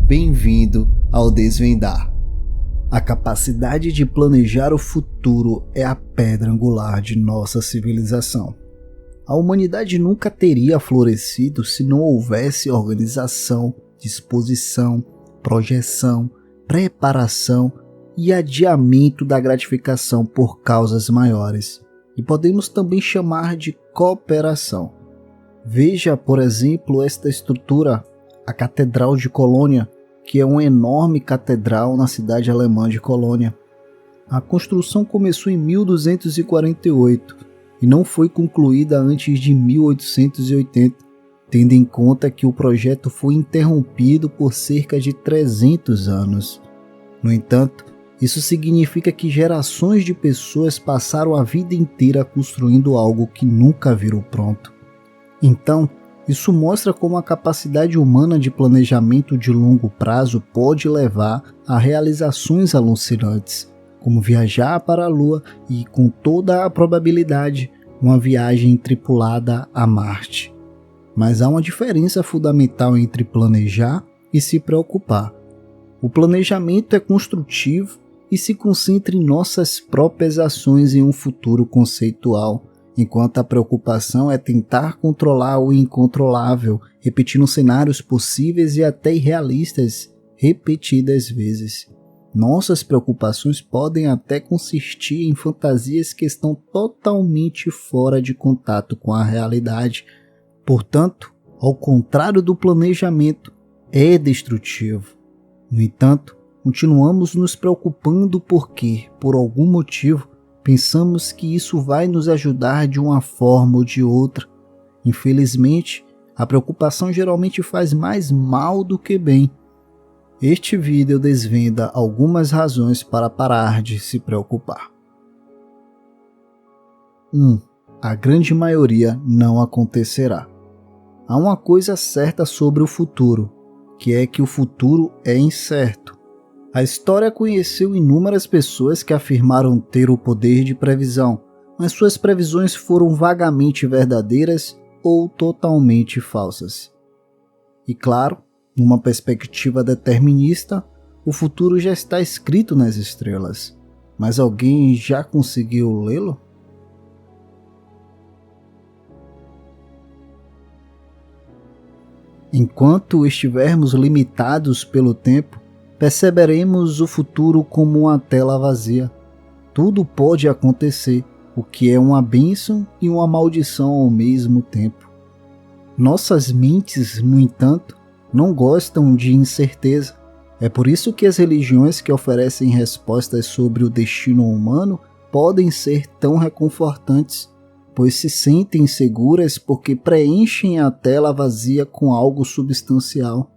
Bem-vindo ao Desvendar. A capacidade de planejar o futuro é a pedra angular de nossa civilização. A humanidade nunca teria florescido se não houvesse organização, disposição, projeção, preparação e adiamento da gratificação por causas maiores. E podemos também chamar de cooperação. Veja, por exemplo, esta estrutura, a Catedral de Colônia, que é uma enorme catedral na cidade alemã de Colônia. A construção começou em 1248 e não foi concluída antes de 1880, tendo em conta que o projeto foi interrompido por cerca de 300 anos. No entanto, isso significa que gerações de pessoas passaram a vida inteira construindo algo que nunca viram pronto. Então, isso mostra como a capacidade humana de planejamento de longo prazo pode levar a realizações alucinantes, como viajar para a Lua e, com toda a probabilidade, uma viagem tripulada a Marte. Mas há uma diferença fundamental entre planejar e se preocupar. O planejamento é construtivo e se concentra em nossas próprias ações em um futuro conceitual, enquanto a preocupação é tentar controlar o incontrolável, repetindo cenários possíveis e até irrealistas repetidas vezes. Nossas preocupações podem até consistir em fantasias que estão totalmente fora de contato com a realidade. Portanto, ao contrário do planejamento, é destrutivo. No entanto, continuamos nos preocupando porque, por algum motivo, pensamos que isso vai nos ajudar de uma forma ou de outra. Infelizmente, a preocupação geralmente faz mais mal do que bem. Este vídeo desvenda algumas razões para parar de se preocupar. 1. A grande maioria não acontecerá. Há uma coisa certa sobre o futuro, que é que o futuro é incerto. A história conheceu inúmeras pessoas que afirmaram ter o poder de previsão, mas suas previsões foram vagamente verdadeiras ou totalmente falsas. E claro, numa perspectiva determinista, o futuro já está escrito nas estrelas, mas alguém já conseguiu lê-lo? Enquanto estivermos limitados pelo tempo, perceberemos o futuro como uma tela vazia. Tudo pode acontecer, o que é uma bênção e uma maldição ao mesmo tempo. Nossas mentes, no entanto, não gostam de incerteza. É por isso que as religiões que oferecem respostas sobre o destino humano podem ser tão reconfortantes, pois se sentem seguras porque preenchem a tela vazia com algo substancial.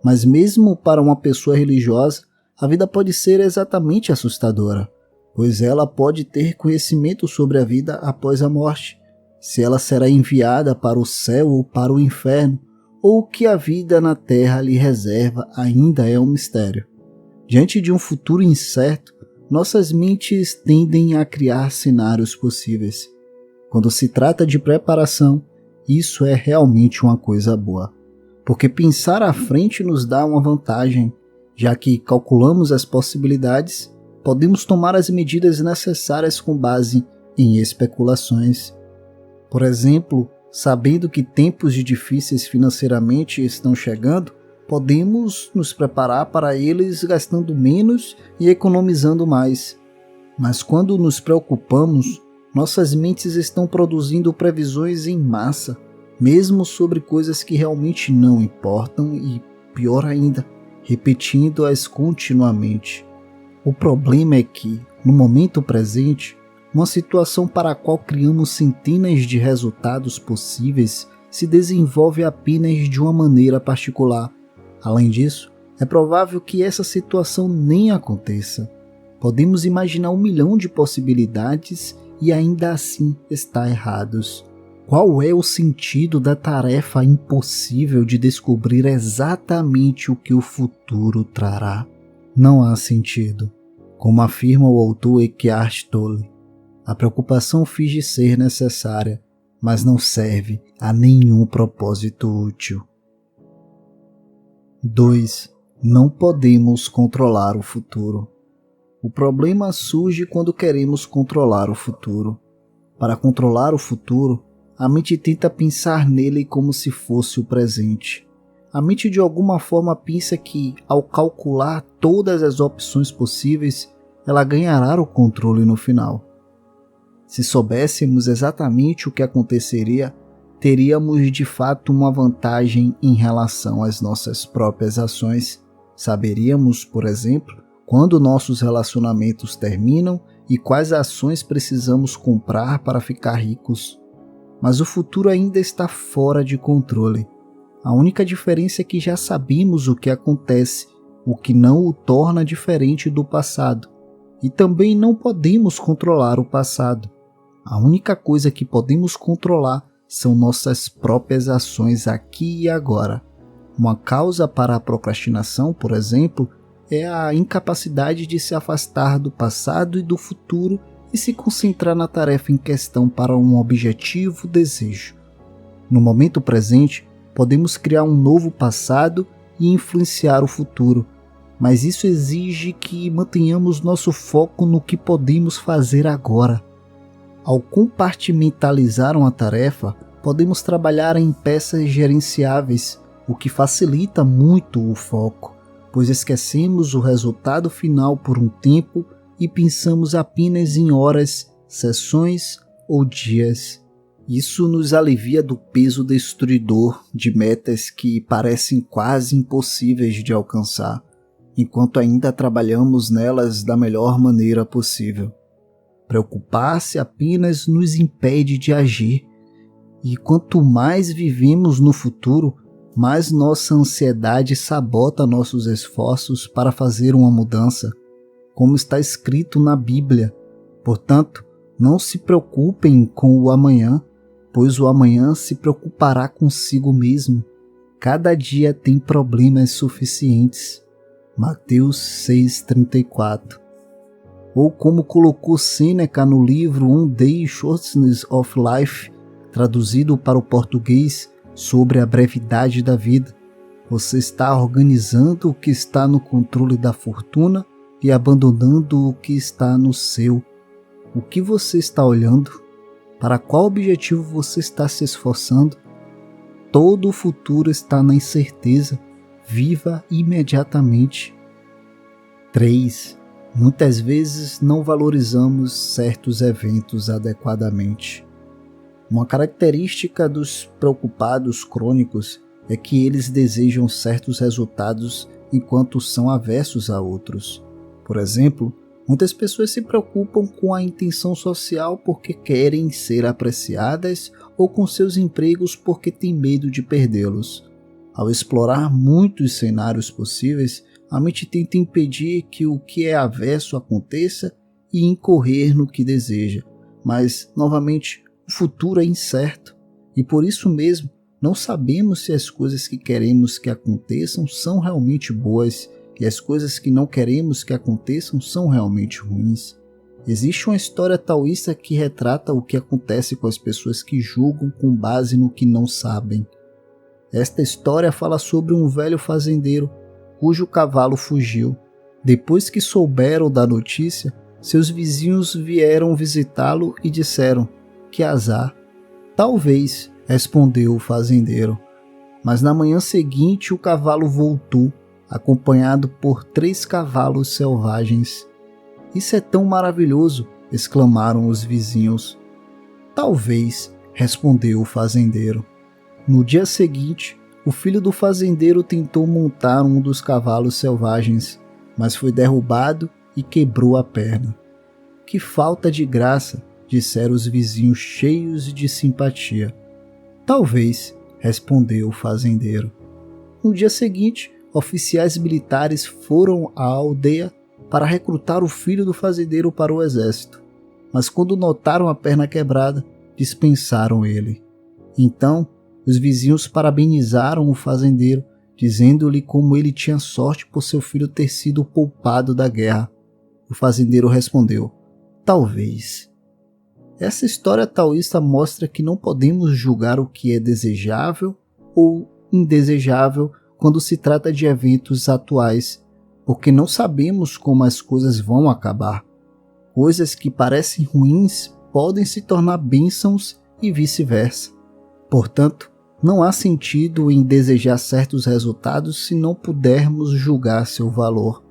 Mas mesmo para uma pessoa religiosa, a vida pode ser exatamente assustadora, pois ela pode ter conhecimento sobre a vida após a morte, se ela será enviada para o céu ou para o inferno, ou o que a vida na terra lhe reserva ainda é um mistério. Diante de um futuro incerto, nossas mentes tendem a criar cenários possíveis. Quando se trata de preparação, isso é realmente uma coisa boa. Porque pensar à frente nos dá uma vantagem, já que calculamos as possibilidades, podemos tomar as medidas necessárias com base em especulações. Por exemplo, sabendo que tempos difíceis financeiramente estão chegando, podemos nos preparar para eles gastando menos e economizando mais. Mas quando nos preocupamos, nossas mentes estão produzindo previsões em massa, mesmo sobre coisas que realmente não importam e, pior ainda, repetindo-as continuamente. O problema é que, no momento presente, uma situação para a qual criamos centenas de resultados possíveis se desenvolve apenas de uma maneira particular. Além disso, é provável que essa situação nem aconteça. Podemos imaginar 1 milhão de possibilidades e ainda assim estar errados. Qual é o sentido da tarefa impossível de descobrir exatamente o que o futuro trará? Não há sentido. Como afirma o autor Eckhart Tolle, a preocupação finge ser necessária, mas não serve a nenhum propósito útil. 2. Não podemos controlar o futuro. O problema surge quando queremos controlar o futuro. Para controlar o futuro, a mente tenta pensar nele como se fosse o presente. A mente de alguma forma pensa que, ao calcular todas as opções possíveis, ela ganhará o controle no final. Se soubéssemos exatamente o que aconteceria, teríamos de fato uma vantagem em relação às nossas próprias ações. Saberíamos, por exemplo, quando nossos relacionamentos terminam e quais ações precisamos comprar para ficar ricos. Mas o futuro ainda está fora de controle. A única diferença é que já sabemos o que acontece, o que não o torna diferente do passado. E também não podemos controlar o passado. A única coisa que podemos controlar são nossas próprias ações aqui e agora. Uma causa para a procrastinação, por exemplo, é a incapacidade de se afastar do passado e do futuro e se concentrar na tarefa em questão para um objetivo desejo. No momento presente, podemos criar um novo passado e influenciar o futuro, mas isso exige que mantenhamos nosso foco no que podemos fazer agora. Ao compartimentalizar uma tarefa, podemos trabalhar em peças gerenciáveis, o que facilita muito o foco, pois esquecemos o resultado final por um tempo e pensamos apenas em horas, sessões ou dias. Isso nos alivia do peso destruidor de metas que parecem quase impossíveis de alcançar, enquanto ainda trabalhamos nelas da melhor maneira possível. Preocupar-se apenas nos impede de agir, e quanto mais vivemos no futuro, mais nossa ansiedade sabota nossos esforços para fazer uma mudança, como está escrito na Bíblia. Portanto, não se preocupem com o amanhã, pois o amanhã se preocupará consigo mesmo. Cada dia tem problemas suficientes. Mateus 6,34. Ou como colocou Sêneca no livro One Day Shortness of Life, traduzido para o português, sobre a brevidade da vida. Você está organizando o que está no controle da fortuna e abandonando o que está no seu. O que você está olhando? Para qual objetivo você está se esforçando? Todo o futuro está na incerteza. Viva imediatamente. 3. Muitas vezes não valorizamos certos eventos adequadamente. Uma característica dos preocupados crônicos é que eles desejam certos resultados enquanto são aversos a outros. Por exemplo, muitas pessoas se preocupam com a intenção social porque querem ser apreciadas ou com seus empregos porque têm medo de perdê-los. Ao explorar muitos cenários possíveis, a mente tenta impedir que o que é averso aconteça e incorrer no que deseja, mas, novamente, o futuro é incerto e por isso mesmo não sabemos se as coisas que queremos que aconteçam são realmente boas e as coisas que não queremos que aconteçam são realmente ruins. Existe uma história taoísta que retrata o que acontece com as pessoas que julgam com base no que não sabem. Esta história fala sobre um velho fazendeiro cujo cavalo fugiu. Depois que souberam da notícia, seus vizinhos vieram visitá-lo e disseram: "Que azar." "Talvez", respondeu o fazendeiro. Mas na manhã seguinte o cavalo voltou, acompanhado por 3 cavalos selvagens. "Isso é tão maravilhoso!" exclamaram os vizinhos. "Talvez", respondeu o fazendeiro. No dia seguinte, o filho do fazendeiro tentou montar um dos cavalos selvagens, mas foi derrubado e quebrou a perna. "Que falta de graça!" disseram os vizinhos cheios de simpatia. "Talvez", respondeu o fazendeiro. No dia seguinte, oficiais militares foram à aldeia para recrutar o filho do fazendeiro para o exército, mas quando notaram a perna quebrada, dispensaram ele. Então, os vizinhos parabenizaram o fazendeiro, dizendo-lhe como ele tinha sorte por seu filho ter sido poupado da guerra. O fazendeiro respondeu: "Talvez." Essa história taoísta mostra que não podemos julgar o que é desejável ou indesejável quando se trata de eventos atuais, porque não sabemos como as coisas vão acabar. Coisas que parecem ruins podem se tornar bênçãos e vice-versa. Portanto, não há sentido em desejar certos resultados se não pudermos julgar seu valor.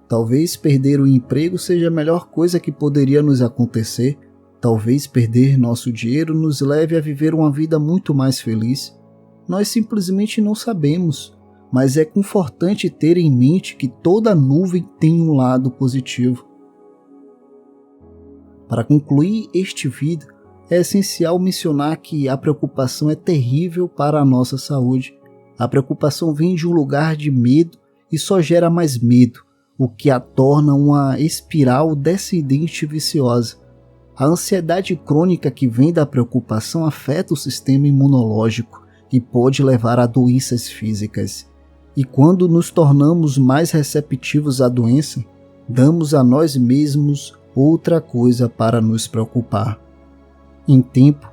Talvez perder o emprego seja a melhor coisa que poderia nos acontecer. Talvez perder nosso dinheiro nos leve a viver uma vida muito mais feliz. Nós simplesmente não sabemos, mas é confortante ter em mente que toda nuvem tem um lado positivo. Para concluir este vídeo, é essencial mencionar que a preocupação é terrível para a nossa saúde. A preocupação vem de um lugar de medo e só gera mais medo, o que a torna uma espiral descendente e viciosa. A ansiedade crônica que vem da preocupação afeta o sistema imunológico e pode levar a doenças físicas. E quando nos tornamos mais receptivos à doença, damos a nós mesmos outra coisa para nos preocupar. Em tempo,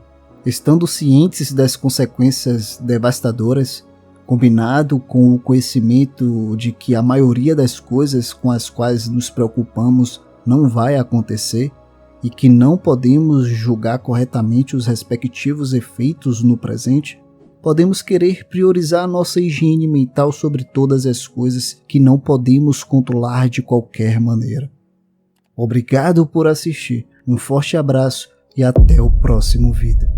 estando cientes das consequências devastadoras, combinado com o conhecimento de que a maioria das coisas com as quais nos preocupamos não vai acontecer e que não podemos julgar corretamente os respectivos efeitos no presente, podemos querer priorizar nossa higiene mental sobre todas as coisas que não podemos controlar de qualquer maneira. Obrigado por assistir, um forte abraço e até o próximo vídeo.